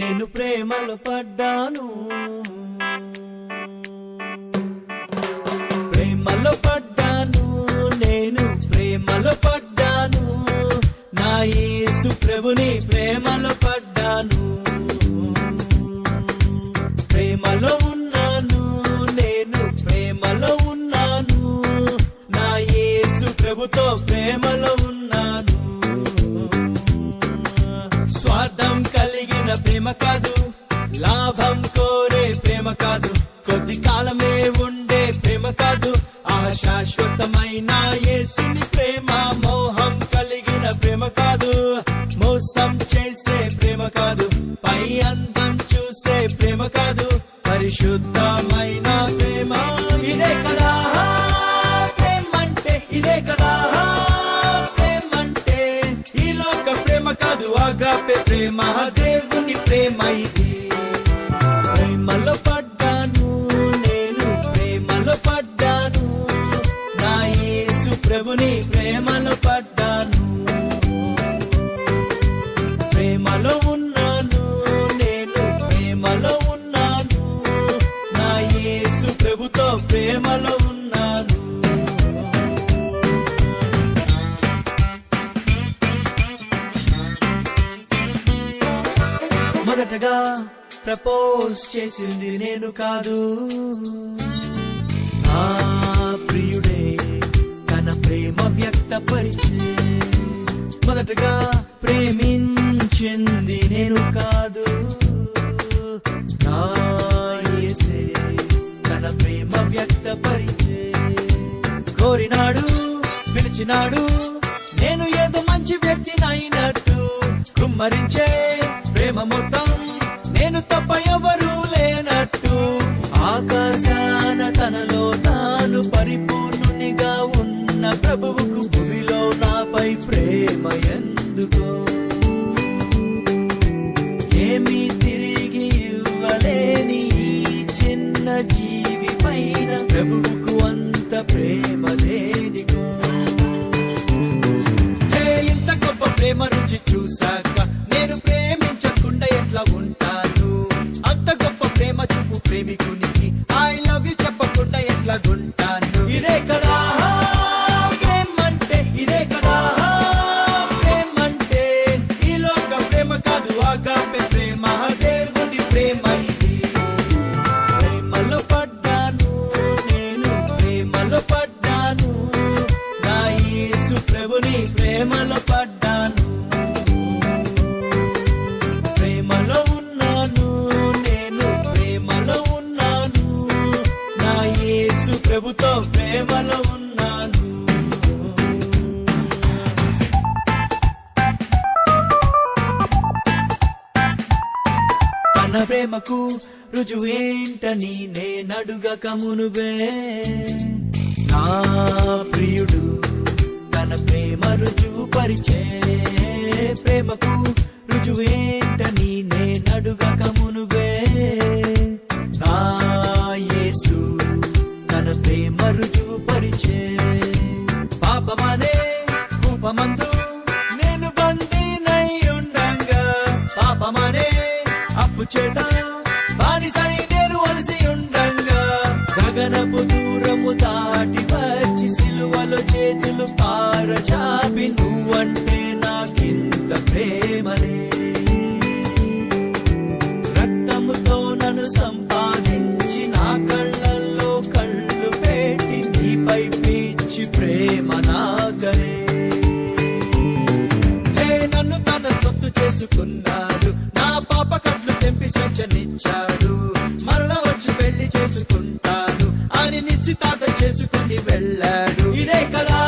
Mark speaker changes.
Speaker 1: నేను ప్రేమలో పడ్డాను, ప్రేమలో పడ్డాను, నేను ప్రేమలో పడ్డాను, నా యేసు ప్రభుని ప్రేమలో పడ్డాను. ప్రేమలో ఉన్నాను, నేను ప్రేమలో ఉన్నాను, నా యేసు ప్రభుతో ప్రేమలో ఉన్నాను. స్వార్థం కలిగిన ప్రేమ కాదు, లాభం కోరే ప్రేమ కాదు, కొద్ది కాలమే ఉండే ప్రేమ కాదు, ఆ శాశ్వతమైన యేసుని ప్రేమ. మోహం కలిగిన ప్రేమ కాదు, మోసం చేసే ప్రేమ కాదు, పై అందం చూసే ప్రేమ కాదు, పరిశుద్ధమైన ప్రేమ. ఇదే కదా ప్రేమంటే, ఇదే కదా ప్రేమంటే. ఈ లోక ప్రేమ కాదు, ఆగాపే ప్రేమ, దేవుని ప్రేమ ఇది. ప్రేమలో పడ్డాను, నేను ప్రేమలో పడ్డాను, నా యేసు ప్రభుని ప్రేమలో పడ్డాను. ప్రేమలో ఉన్నాను, నేను ప్రేమలో ఉన్నాను, నా యేసు ప్రభుతో ప్రేమలో ఉన్నాను. మొదటగా ప్రపోజ్ చేసింది నేను కాదు, ఆ ప్రియుడే తన ప్రేమ వ్యక్తపరిచే. మొదటగా ప్రేమించింది నేను కాదు, నా యేసే తన ప్రేమ వ్యక్తపరిచే. కోరినాడు, పిలిచినాడు, నేను ఏదో మంచి వ్యక్తినైనట్టు, కుమ్మరించే ప్రేమ మొత్తం నేను తప్ప ఎవరూ లేనట్టు. ఆకాశాన తనలో తాను పరిపూర్ణునిగా ఉన్న ప్రభువుకు భూమిలో నాపై ప్రేమ ఎందుకో? ఏమీ తిరిగి ఇవ్వలేని ఈ చిన్న జీవి పైన ప్రభువుకు అంత ప్రేమ దేనికో? ఇంత గొప్ప ప్రేమ రుచి చూశాక నేను ప్రేమించకుండా ఎట్లా ఉంటాను? అంత గొప్ప ప్రేమ చూపు ప్రేమికునికి ఐ లవ్ యు చెప్పకుండా ఎట్లా ఉంటాను? ఇదే కదా ప్రేమంటే, ఇదే కదా ప్రేమంటే. ఈ లోక ప్రేమ కాదు, ఆగాపే ప్రేమ, దేవుని ప్రేమ ఇది. ప్రేమలో పడ్డాను, నేను ప్రేమలో పడ్డాను, నా యేసు ప్రభుని ప్రేమలో పడ్డాను. ప్రేమలో ఉన్నాను, నేను ప్రేమలో ఉన్నాను, నా యేసు ప్రభుతో ప్రేమలో ఉన్నాను. తన ప్రేమకు రుజువేంటని నేనడుగక మునుబే, నా ప్రియుడు తన ప్రేమ రుజువు పరిచే. ప్రేమకు రుజువేంటని నేనడుగక మునుబే, నా యేసు తన ప్రేమ రుజువు పరిచే. పాపమనే కూపమందు నేను బందీనై ఉండంగా, పాపమనే అప్పు చేత బానిసై నేను అలసి ఉండంగా, గగనపు దూరము దాటి వచ్చి సిలువలో చేతులు పారచాపి నువ్వంటే నాకింత ప్రేమనే. రక్తముతో నన్ను సంపాదించి నా కళ్ళల్లో కళ్ళు పెట్టి నీపై పిచ్చి ప్రేమ నాకనే. నన్ను తన సొత్తు చేసుకున్నాడు, నా పాప కట్లు తెంపి స్వేచ్ఛనిచ్చాడు. మరణ వచ్చి పెళ్లి చేసుకుంటాను అని నిశ్చితార్థం చేసుకుని వెళ్ళాడు. ఇదే కదా